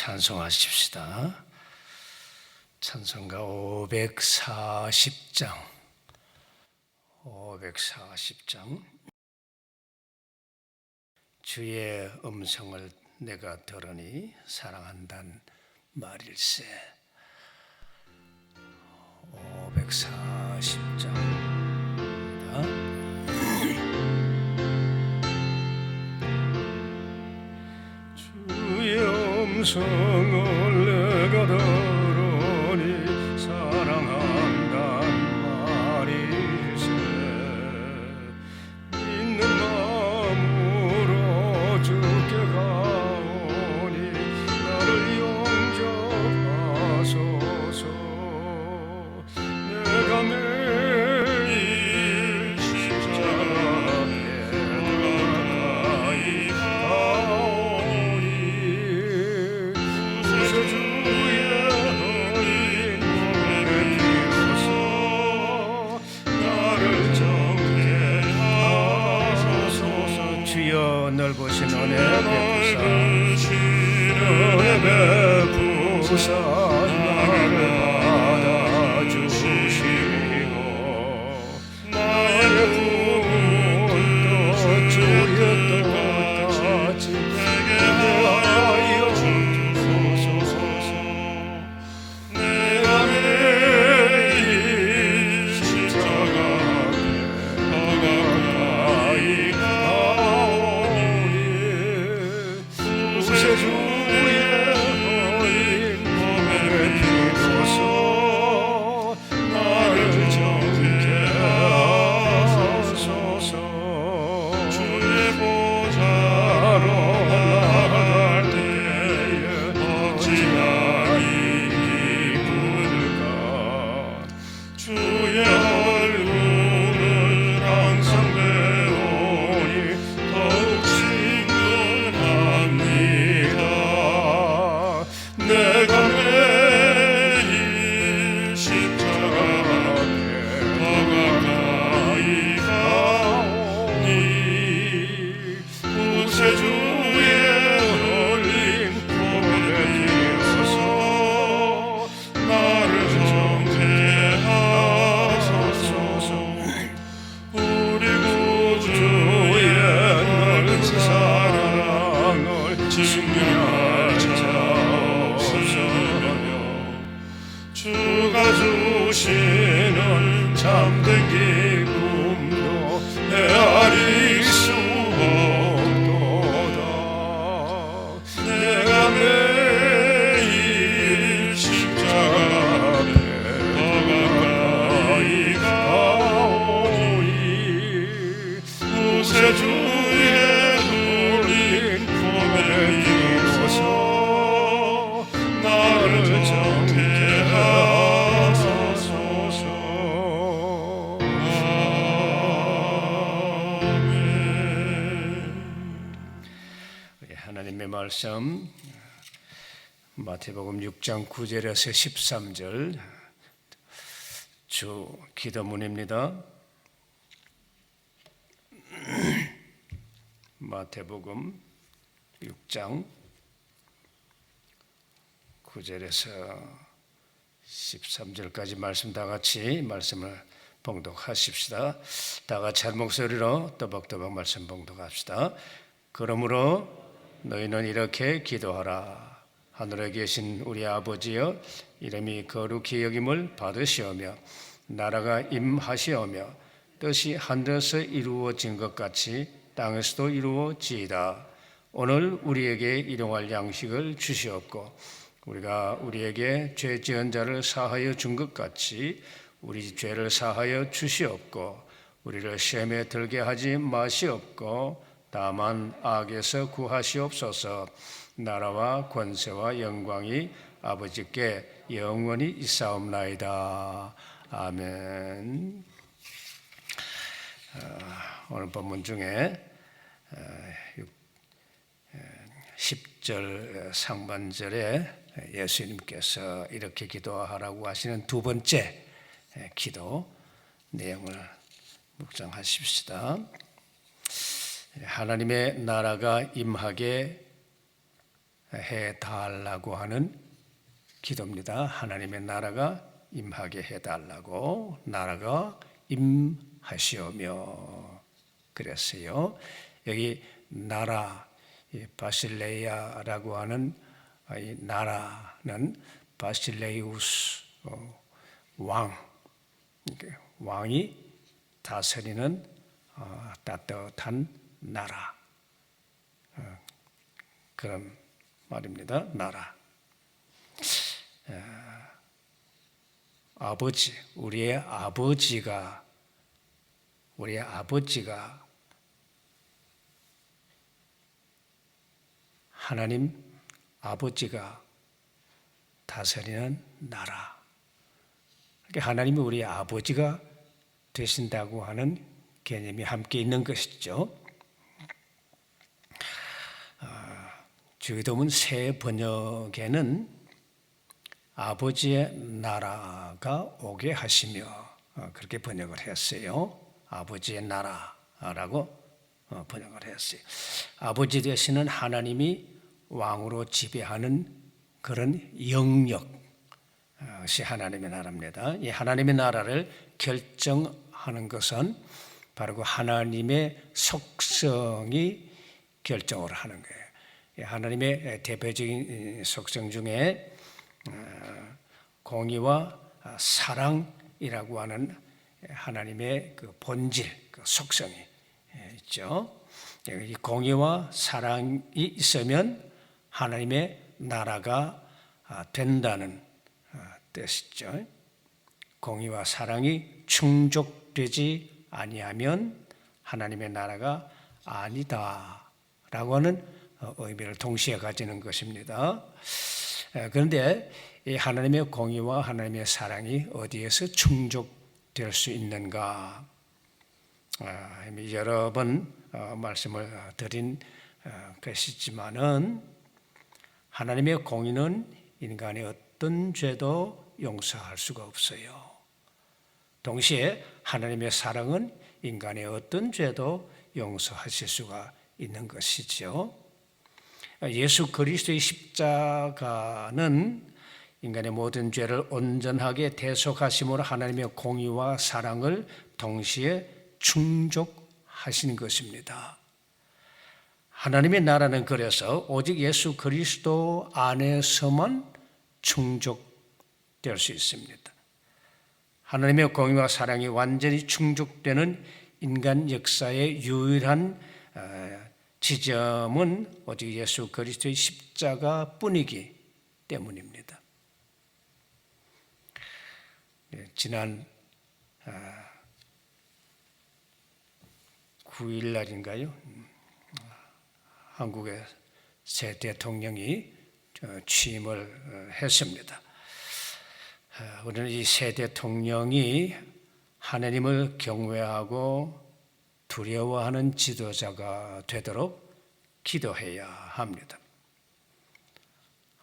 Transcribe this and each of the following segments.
찬송하십시다. 찬송가 540장. 주의 음성을 내가 들으니 사랑한단 말일세. 540장입니다. 주의 음성을 내가 들으니 사랑한단 말일세. 믿는 마음으로 주께 가오니 나를 용접하소서. 내가 매일 십자가 앞에 가까이 가오니 구세주의 흘린 몸에 비로소 나를 정케 하소서. 주여 넓으신 은혜 베푸사 나를 받아주시고 나의 꿈을 주의 뜻까지 내게 하여 주소서. 내가 매일 십자가 앞에 가까이 가오니 구세주의 흘린 몸에 비로소 나를 정케 하소서. 주의 보좌로 나갈 때에 어찌나 기쁠까. 주의 얼굴을 항상 배우니 더욱 친근합니다. 내가 매일 십자가 앞에 더 가까이 가오니 구세주의 흘린 몸에 비로소 나를 정케 하소서. 우리 구주의 넓은 사랑을 증명하옵소서. 주가 주시는 참된 기쁨도 헤아릴 수 없도다. 내가 매일 십자가 앞에 더 가까이 가오니 구세주의 흘린 몸에 비로소 나를 정케 하소서. 아멘. 하나님의 말씀 마태복음 6장 9절에서 13절 주 기도문입니다. 마태복음 6장 9절에서 13절까지 말씀 다 같이 말씀을 봉독하십시다. 다 같이 한 목소리로 또박또박 말씀 봉독합시다. 그러므로 너희는 이렇게 기도하라. 하늘에 계신 우리 아버지여, 이름이 거룩히 여김을 받으시오며 나라가 임하시오며 뜻이 하늘에서 이루어진 것 같이 땅에서도 이루어지이다. 오늘 우리에게 일용할 양식을 주시옵고 우리가 우리에게 죄 지은 자를 사하여 준 것 같이 우리 죄를 사하여 주시옵고 우리를 시험에 들게 하지 마시옵고 다만 악에서 구하시옵소서. 나라와 권세와 영광이 아버지께 영원히 있사옵나이다. 아멘. 오늘 본문 중에 10절 상반절에 예수님께서 이렇게 기도하라고 하시는 두 번째 기도 내용을 묵상하십시다. 하나님의 나라가 임하게 해달라고 하는 기도입니다. 하나님의 나라가 임하게 해달라고, 나라가 임하시오며 그랬어요. 여기 나라, 바실레이아라고 하는 이 나라는 바실레이우스 왕이 다스리는 따뜻한 나라, 그런 말입니다. 나라. 아버지, 우리의 아버지가 하나님 아버지가 다스리는 나라. 그러니까 하나님이 우리의 아버지가 되신다고 하는 개념이 함께 있는 것이죠. 주기도문 새 번역에는 아버지의 나라가 오게 하시며 그렇게 번역을 했어요. 아버지의 나라라고 번역을 했어요. 아버지 되시는 하나님이 왕으로 지배하는 그런 영역이 하나님의 나라입니다. 이 하나님의 나라를 결정하는 것은 바로 그 하나님의 속성이 결정을 하는 거예요. 하나님의 대표적인 속성 중에 공의와 사랑이라고 하는 하나님의 그 본질, 그 속성이 있죠. 이 공의와 사랑이 있으면 하나님의 나라가 된다는 뜻이죠. 공의와 사랑이 충족되지 아니하면 하나님의 나라가 아니다라고 하는 의미를 동시에 가지는 것입니다. 그런데 이 하나님의 공의와 하나님의 사랑이 어디에서 충족될 수 있는가? 이미 여러 번 말씀을 드린 것이지만은 하나님의 공의는 인간의 어떤 죄도 용서할 수가 없어요. 동시에 하나님의 사랑은 인간의 어떤 죄도 용서하실 수가 있는 것이죠. 예수 그리스도의 십자가는 인간의 모든 죄를 온전하게 대속하심으로 하나님의 공의와 사랑을 동시에 충족하신 것입니다. 하나님의 나라는 그래서 오직 예수 그리스도 안에서만 충족될 수 있습니다. 하나님의 공의와 사랑이 완전히 충족되는 인간 역사의 유일한 지점은 오직 예수 그리스도의 십자가뿐이기 때문입니다. 지난 9일 날인가요? 한국의 새 대통령이 취임을 했습니다. 우리는 이 새 대통령이 하나님을 경외하고 두려워하는 지도자가 되도록 기도해야 합니다.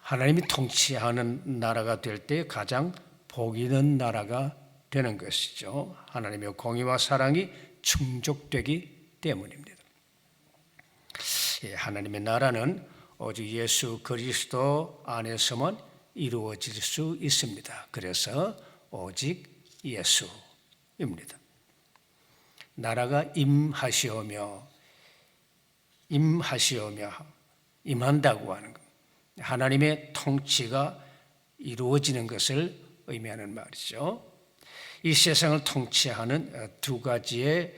하나님이 통치하는 나라가 될 때 가장 복 있는 나라가 되는 것이죠. 하나님의 공의와 사랑이 충족되기 때문입니다. 하나님의 나라는 오직 예수 그리스도 안에서만 이루어질 수 있습니다. 그래서 오직 예수입니다. 나라가 임하시오며 임한다고 하는 것, 하나님의 통치가 이루어지는 것을 의미하는 말이죠. 이 세상을 통치하는 두 가지의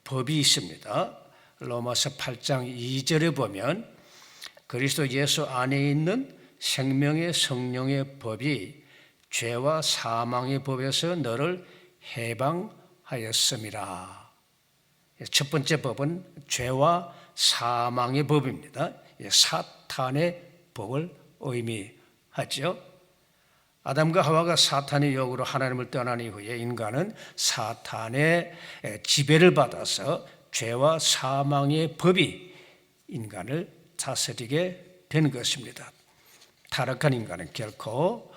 법이 있습니다. 로마서 8장 2절에 보면 그리스도 예수 안에 있는 생명의 성령의 법이 죄와 사망의 법에서 너를 해방하였음이라. 첫 번째 법은 죄와 사망의 법입니다. 사탄의 법을 의미하죠. 아담과 하와가 사탄의 유혹으로 하나님을 떠난 이후에 인간은 사탄의 지배를 받아서 죄와 사망의 법이 인간을 다스리게 된 것입니다. 타락한 인간은 결코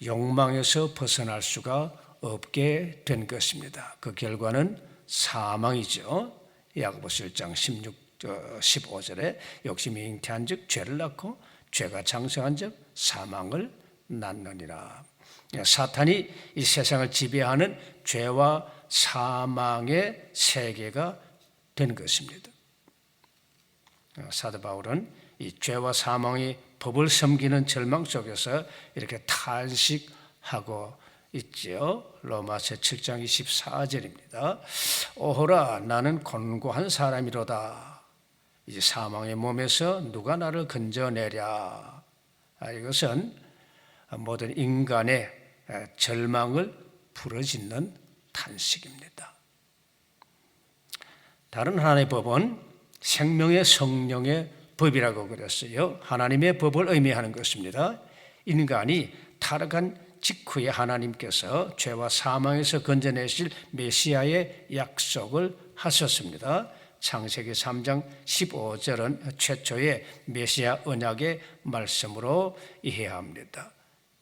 욕망에서 벗어날 수가 없게 된 것입니다. 그 결과는 사망이죠. 야고보서 1장 15절에 욕심이 잉태한즉 죄를 낳고 죄가 장성한 즉 사망을 낳느니라. 사탄이 이 세상을 지배하는 죄와 사망의 세계가 된 것입니다. 사도 바울은 이 죄와 사망의 법을 섬기는 절망 속에서 이렇게 탄식하고 있지요. 로마서 7장 24절입니다. 오호라 나는 곤고한 사람이로다. 이제 사망의 몸에서 누가 나를 건져내랴. 이것은 모든 인간의 절망을 부르짖는 탄식입니다. 다른 하나님의 법은 생명의 성령의 법이라고 그랬어요. 하나님의 법을 의미하는 것입니다. 인간이 타락한 직후에 하나님께서 죄와 사망에서 건져내실 메시아의 약속을 하셨습니다. 창세기 3장 15절은 최초의 메시아 언약의 말씀으로 이해해야 합니다.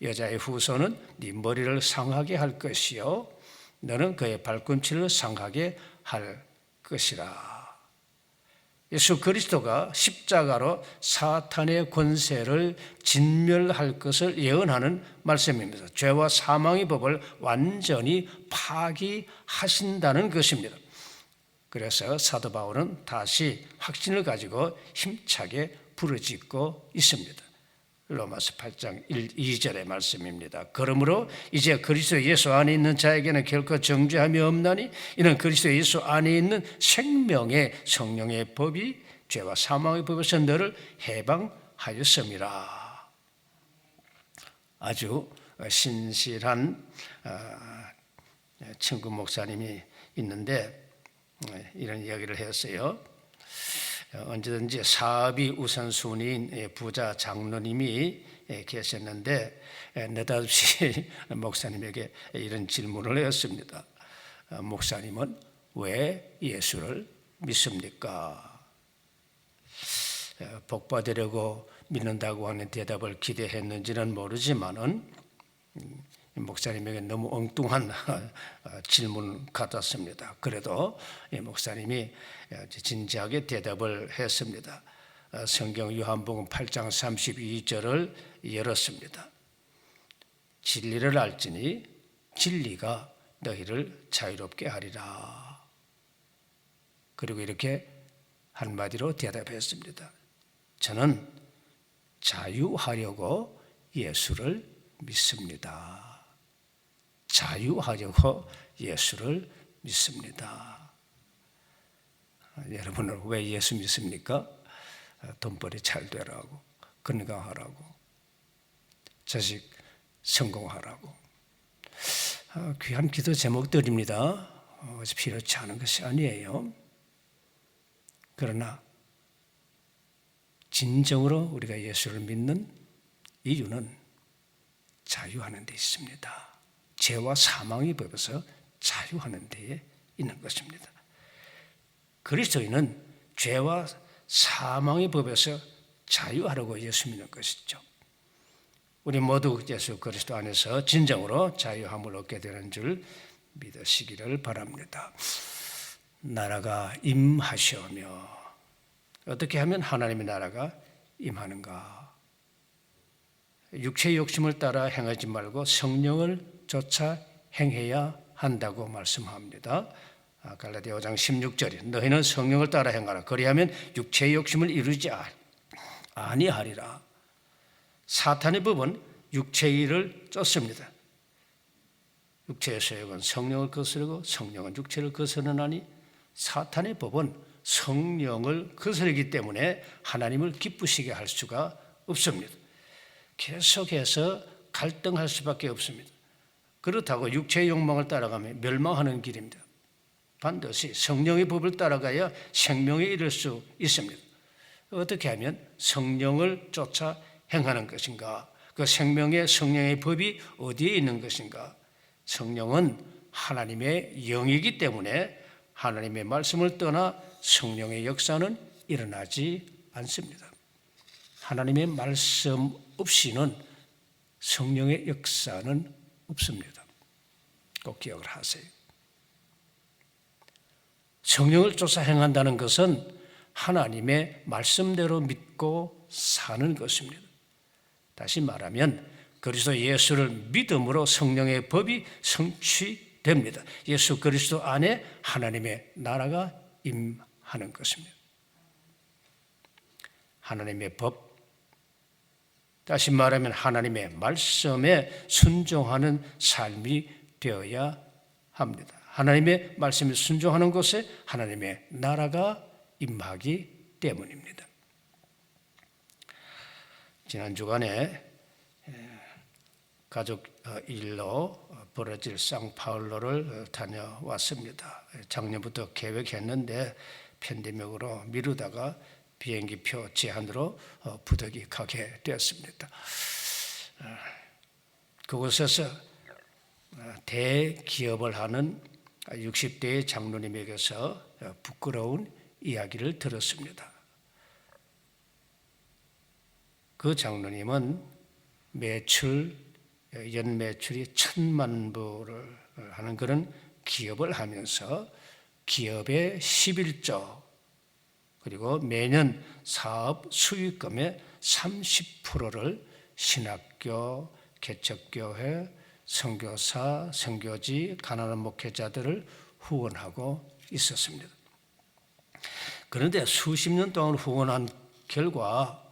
여자의 후손은 네 머리를 상하게 할 것이요 너는 그의 발꿈치를 상하게 할 것이라. 예수 그리스도가 십자가로 사탄의 권세를 진멸할 것을 예언하는 말씀입니다. 죄와 사망의 법을 완전히 파기하신다는 것입니다. 그래서 사도 바울은 다시 확신을 가지고 힘차게 부르짖고 있습니다. 로마서 8장 2절의 말씀입니다. 그러므로 이제 그리스도 예수 안에 있는 자에게는 결코 정죄함이 없나니 이는 그리스도 예수 안에 있는 생명의 성령의 법이 죄와 사망의 법에서 너를 해방하였음이라. 아주 신실한 친구 목사님이 있는데 이런 이야기를 했어요. 언제든지 사업이 우선순위인 부자 장로님이 계셨는데 느닷없이 목사님에게 이런 질문을 했습니다. 목사님은 왜 예수를 믿습니까? 복 받으려고 믿는다고 하는 대답을 기대했는지는 모르지만은 목사님에게 너무 엉뚱한 질문 같았습니다. 그래도 목사님이 진지하게 대답을 했습니다. 성경 요한복음 8장 32절을 열었습니다. 진리를 알지니 진리가 너희를 자유롭게 하리라. 그리고 이렇게 한마디로 대답했습니다. 저는 자유하려고 예수를 믿습니다. 자유하려고 예수를 믿습니다. 여러분은 왜 예수 믿습니까? 돈벌이 잘 되라고, 건강하라고, 자식 성공하라고. 귀한 기도 제목들입니다. 필요치 않은 것이 아니에요. 그러나 진정으로 우리가 예수를 믿는 이유는 자유하는 데 있습니다. 죄와 사망의 법에서 자유하는 데에 있는 것입니다. 그리스도인은 죄와 사망의 법에서 자유하려고 예수 믿는 것이죠. 우리 모두 예수 그리스도 안에서 진정으로 자유함을 얻게 되는 줄 믿으시기를 바랍니다. 나라가 임하시오며 어떻게 하면 하나님의 나라가 임하는가? 육체의 욕심을 따라 행하지 말고 성령을 쫓아 행해야 한다고 말씀합니다. 갈라디아 5장 16절에 너희는 성령을 따라 행하라. 그리하면 육체의 욕심을 이루지 아니하리라. 사탄의 법은 육체의 일을 쫓습니다. 육체의 소욕은 성령을 거스르고 성령은 육체를 거스르나니 사탄의 법은 성령을 거스르기 때문에 하나님을 기쁘시게 할 수가 없습니다. 계속해서 갈등할 수밖에 없습니다. 그렇다고 육체의 욕망을 따라가면 멸망하는 길입니다. 반드시 성령의 법을 따라가야 생명에 이를 수 있습니다. 어떻게 하면 성령을 쫓아 행하는 것인가? 그 생명의 성령의 법이 어디에 있는 것인가? 성령은 하나님의 영이기 때문에 하나님의 말씀을 떠나 성령의 역사는 일어나지 않습니다. 하나님의 말씀 없이는 성령의 역사는 없습니다. 꼭 기억을 하세요. 성령을 쫓아 행한다는 것은 하나님의 말씀대로 믿고 사는 것입니다. 다시 말하면 그리스도 예수를 믿음으로 성령의 법이 성취됩니다. 예수 그리스도 안에 하나님의 나라가 임하는 것입니다. 하나님의 법, 다시 말하면 하나님의 말씀에 순종하는 삶이 되어야 합니다. 하나님의 말씀에 순종하는 곳에 하나님의 나라가 임하기 때문입니다. 지난 주간에 가족 일로 브라질 상파울로를 다녀왔습니다. 작년부터 계획했는데 팬데믹으로 미루다가 비행기표 제한으로 부득이 가게 되었습니다. 그곳에서 대기업을 하는 60대의 장로님에게서 부끄러운 이야기를 들었습니다. 그 장로님은 연 매출이 1,000만 불을 하는 그런 기업을 하면서 기업의 11조 그리고 매년 사업 수익금의 30%를 신학교, 개척교회, 선교사, 선교지, 가난한 목회자들을 후원하고 있었습니다. 그런데 수십 년 동안 후원한 결과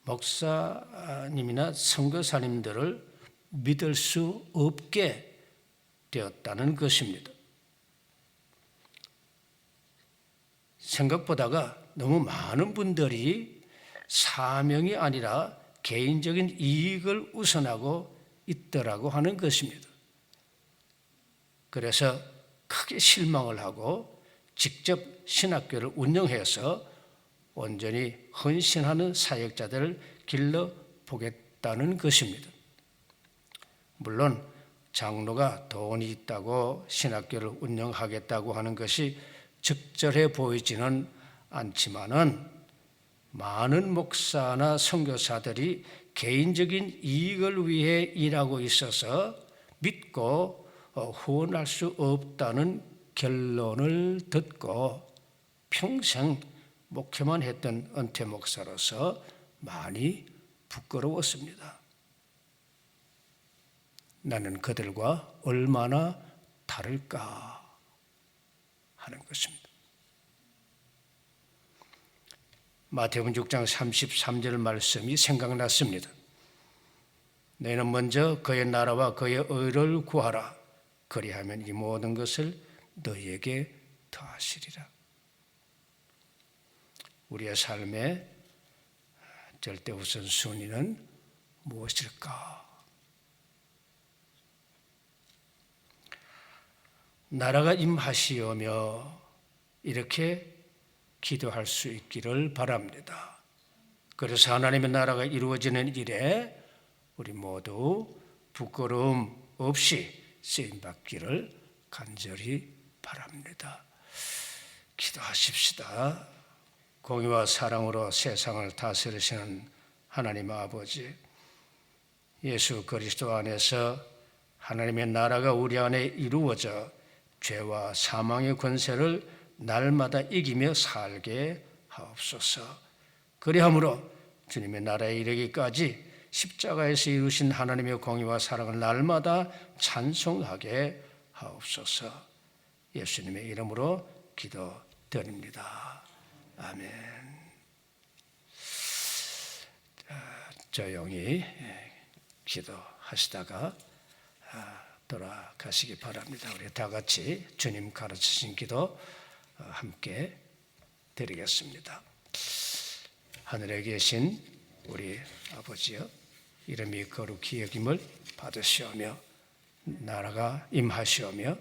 목사님이나 선교사님들을 믿을 수 없게 되었다는 것입니다. 생각보다가 너무 많은 분들이 사명이 아니라 개인적인 이익을 우선하고 있더라고 하는 것입니다. 그래서 크게 실망을 하고 직접 신학교를 운영해서 온전히 헌신하는 사역자들을 길러보겠다는 것입니다. 물론 장로가 돈이 있다고 신학교를 운영하겠다고 하는 것이 적절해 보이지는 않지만은 많은 목사나 선교사들이 개인적인 이익을 위해 일하고 있어서 믿고 후원할 수 없다는 결론을 듣고 평생 목회만 했던 은퇴 목사로서 많이 부끄러웠습니다. 나는 그들과 얼마나 다를까 하는 것입니다. 마태복음 6장 33절 말씀이 생각났습니다. 너희는 먼저 그의 나라와 그의 의를 구하라. 그리하면 이 모든 것을 너희에게 더하시리라. 우리의 삶의 절대 우선순위는 무엇일까? 나라가 임하시오며 이렇게 기도할 수 있기를 바랍니다. 그래서 하나님의 나라가 이루어지는 일에 우리 모두 부끄러움 없이 쓰임받기를 간절히 바랍니다. 기도하십시다. 공의와 사랑으로 세상을 다스리시는 하나님 아버지, 예수 그리스도 안에서 하나님의 나라가 우리 안에 이루어져 죄와 사망의 권세를 날마다 이기며 살게 하옵소서. 그리함으로 주님의 나라에 이르기까지 십자가에서 이루신 하나님의 공의와 사랑을 날마다 찬송하게 하옵소서. 예수님의 이름으로 기도드립니다. 아멘. 조용히 기도하시다가 돌아가시기 바랍니다. 우리 다 같이 주님 가르치신 기도 함께 드리겠습니다. 하늘에 계신 우리 아버지여, 이름이 거룩히 여김을 받으시오며 나라가 임하시오며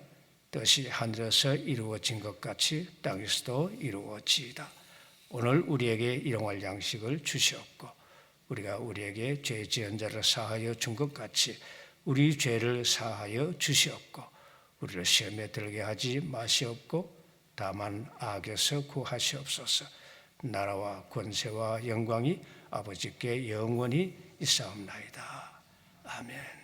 뜻이 하늘에서 이루어진 것 같이 땅에서도 이루어지이다. 오늘 우리에게 일용할 양식을 주시옵고 우리가 우리에게 죄 지은 자를 사하여 준 것 같이 우리 죄를 사하여 주시옵고 우리를 시험에 들게 하지 마시옵고 다만 악에서 구하시옵소서. 나라와 권세와 영광이 아버지께 영원히 있사옵나이다. 아멘.